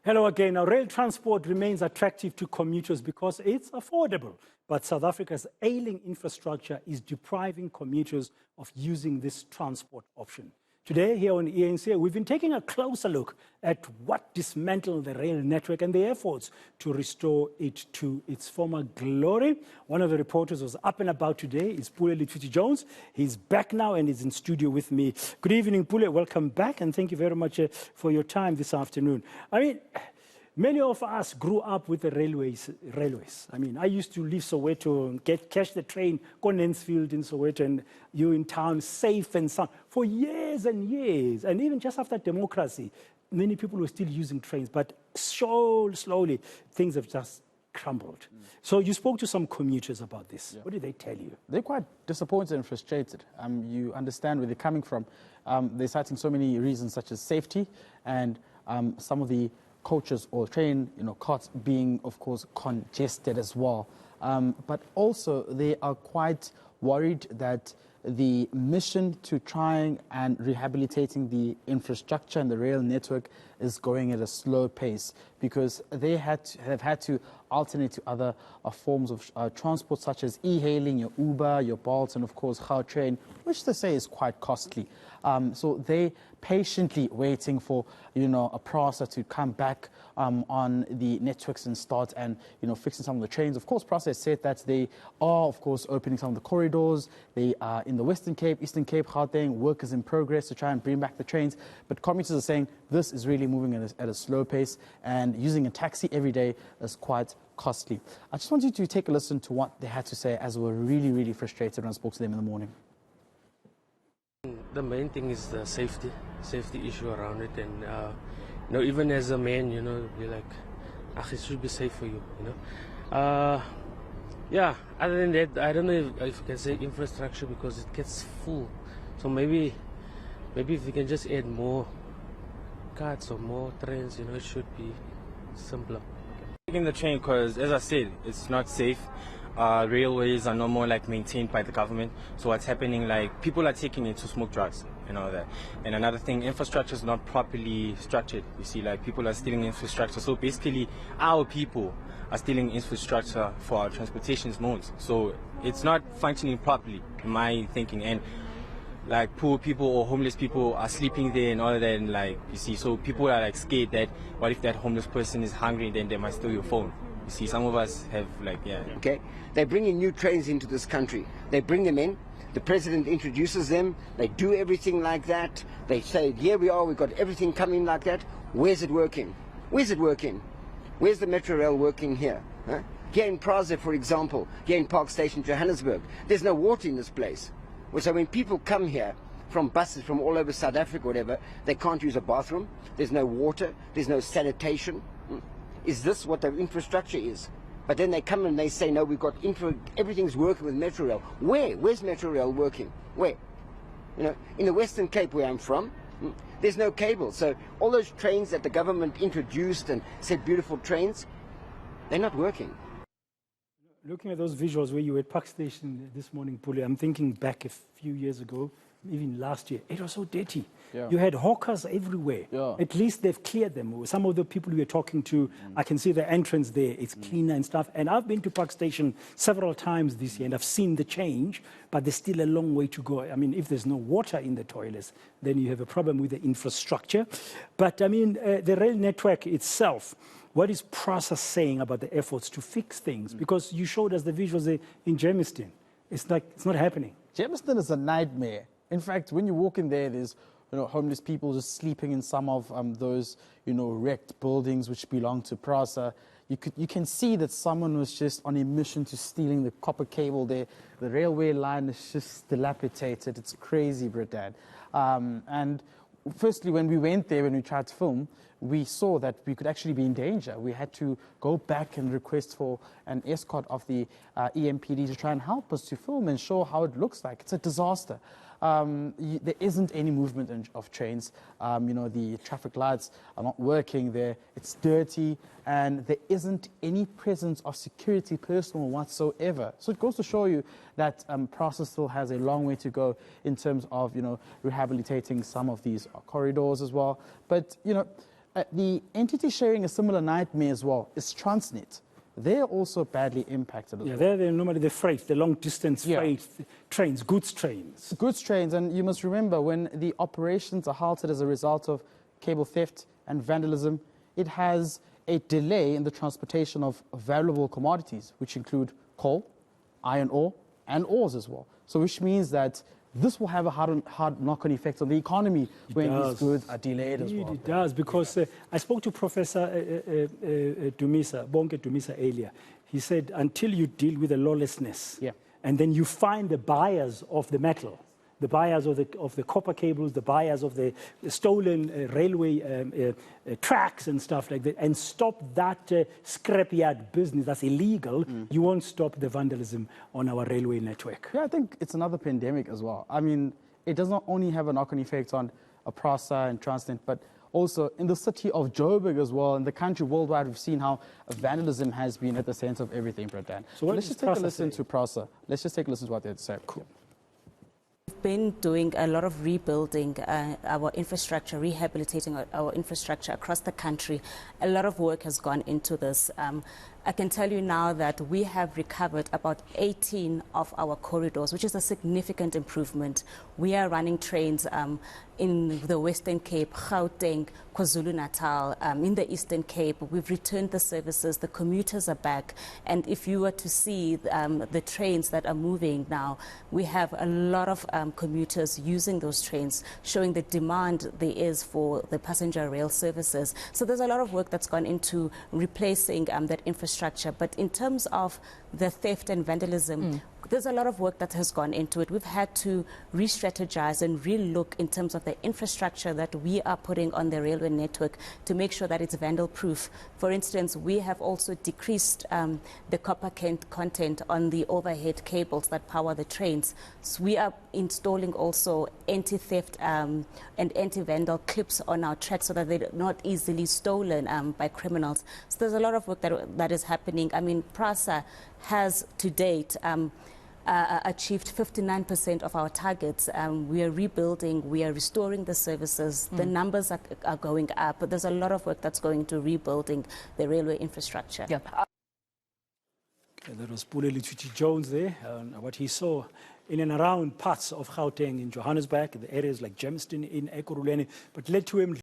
Hello again. Now, rail transport remains attractive to commuters because it's affordable. But South Africa's ailing infrastructure is depriving commuters of using this transport option. Today, here on eNCA, we've been taking a closer look at what dismantled the rail network and the efforts to restore it to its former glory. One of the reporters was up and about today is Letshwiti-Jones. He's back now and is in studio with me. Good evening, Pule. Welcome back, and thank you very much for your time this afternoon. I mean, many of us grew up with the railways. I mean, I used to leave Soweto, catch the train, go Nensfield in Soweto, and you're in town safe and sound for years and years. And even just after democracy, many people were still using trains. But so slowly, things have just crumbled. So you spoke to some commuters about this. Yeah. What did they tell you? They're quite disappointed and frustrated. You understand where they're coming from. They're citing so many reasons, such as safety and some of the coaches or train, carts being, of course, congested as well. But also, they are quite worried that the mission to trying and rehabilitating the infrastructure and the rail network is going at a slow pace because they have had to alternate to other forms of transport, such as e-hailing, your Uber, your Bolt, and of course Gautrain, which they say is quite costly. So they patiently waiting for a PRASA to come back on the networks and start and fixing some of the trains. Of course, PRASA has said that they are of course opening some of the corridors. They are in the Western Cape, Eastern Cape, Gauteng, work is in progress to try and bring back the trains. But commuters are saying this is really moving at a slow pace, and using a taxi every day is quite costly. I just want you to take a listen to what they had to say, as we were really, really frustrated when I spoke to them in the morning. The main thing is the safety issue around it, and even as a man, you're like, it should be safe for you, Yeah, other than that, I don't know if you can say infrastructure because it gets full. So maybe if we can just add more carts or more trains, it should be simpler. Taking the train because, as I said, it's not safe. Railways are no more maintained by the government. So what's happening, people are taking it to smoke drugs and all that. And another thing, infrastructure is not properly structured. You see, people are stealing infrastructure. So basically, our people are stealing infrastructure for our transportation modes. So it's not functioning properly, in my thinking. And poor people or homeless people are sleeping there and all that, and you see, so people are scared that what if that homeless person is hungry, then they might steal your phone. You see, some of us have Okay, they're bringing new trains into this country. They bring them in, the president introduces them, they do everything like that. They say, here we are, we've got everything coming like that. Where's it working? Where's it working? Where's the Metro Rail working here? Huh? Here in Praza, for example, here in Park Station, Johannesburg, there's no water in this place. So when people come here from buses from all over South Africa, whatever, they can't use a bathroom, there's no water, there's no sanitation. Is this what their infrastructure is? But then they come and they say, no, we've got everything's working with Metro Rail. Where? Where's Metro Rail working? Where? In the Western Cape, where I'm from, there's no cable. So all those trains that the government introduced and said beautiful trains, they're not working. Looking at those visuals where you were at Park Station this morning, Pule, I'm thinking back a few years ago, even last year, it was so dirty. Yeah. You had hawkers everywhere. Yeah. At least they've cleared them. Some of the people we were talking to, I can see the entrance there. It's cleaner and stuff. And I've been to Park Station several times this year, and I've seen the change, but there's still a long way to go. I mean, if there's no water in the toilets, then you have a problem with the infrastructure. But, I mean, the rail network itself, what is PRASA saying about the efforts to fix things? Because you showed us the visuals in Germiston. It's not happening. Germiston is a nightmare. In fact, when you walk in there, there's homeless people just sleeping in some of those wrecked buildings which belong to PRASA. You can see that someone was just on a mission to stealing the copper cable there. The railway line is just dilapidated. It's crazy, Britain. And firstly, when we went there, when we tried to film, we saw that we could actually be in danger. We had to go back and request for an escort of the EMPD to try and help us to film and show how it looks like. It's a disaster. There isn't any movement of trains. The traffic lights are not working there. It's dirty, and there isn't any presence of security personnel whatsoever. So it goes to show you that PRASA still has a long way to go in terms of, rehabilitating some of these corridors as well. But, The entity sharing a similar nightmare as well is Transnet. They're also badly impacted as well. They're normally the freight, the long-distance Yeah. freight trains, goods trains. Goods trains, and you must remember when the operations are halted as a result of cable theft and vandalism, it has a delay in the transportation of valuable commodities, which include coal, iron ore, and ores as well. So which means that this will have a hard knock-on effect on the economy when these goods are delayed as well. It does, because I spoke to Professor Bonke Dumisa earlier. He said, until you deal with the lawlessness, and then you find the buyers of the metal, the buyers of the copper cables, the buyers of the stolen railway tracks and stuff like that, and stop that scrapyard business that's illegal, you won't stop the vandalism on our railway network. Yeah, I think it's another pandemic as well. I mean, it does not only have a knock-on effect on PRASA and Transnet, but also in the city of Joburg as well, in the country worldwide, we've seen how vandalism has been at the center of everything, Pradan. So let's just take a listen to PRASA. Let's just take a listen to what they had to say. Cool. We've been doing a lot of rebuilding our infrastructure, rehabilitating our infrastructure across the country. A lot of work has gone into this. I can tell you now that we have recovered about 18 of our corridors, which is a significant improvement. We are running trains in the Western Cape, Gauteng, KwaZulu-Natal, in the Eastern Cape. We've returned the services, the commuters are back. And if you were to see the trains that are moving now, we have a lot of commuters using those trains, showing the demand there is for the passenger rail services. So there's a lot of work that's gone into replacing that infrastructure. But in terms of the theft and vandalism, there's a lot of work that has gone into it. We've had to re-strategize and re-look in terms of the infrastructure that we are putting on the railway network to make sure that it's vandal-proof. For instance, we have also decreased the copper content on the overhead cables that power the trains. So we are installing also anti-theft and anti-vandal clips on our tracks so that they're not easily stolen by criminals. So there's a lot of work that is happening. I mean, PRASA has to date achieved 59% of our targets. We are rebuilding, we are restoring the services. The numbers are going up, but there's a lot of work that's going into rebuilding the railway infrastructure. Okay, that was Letshwiti-Jones there, what he saw in and around parts of Gauteng, in Johannesburg, the areas like Germiston, in Ekurhuleni, but led to him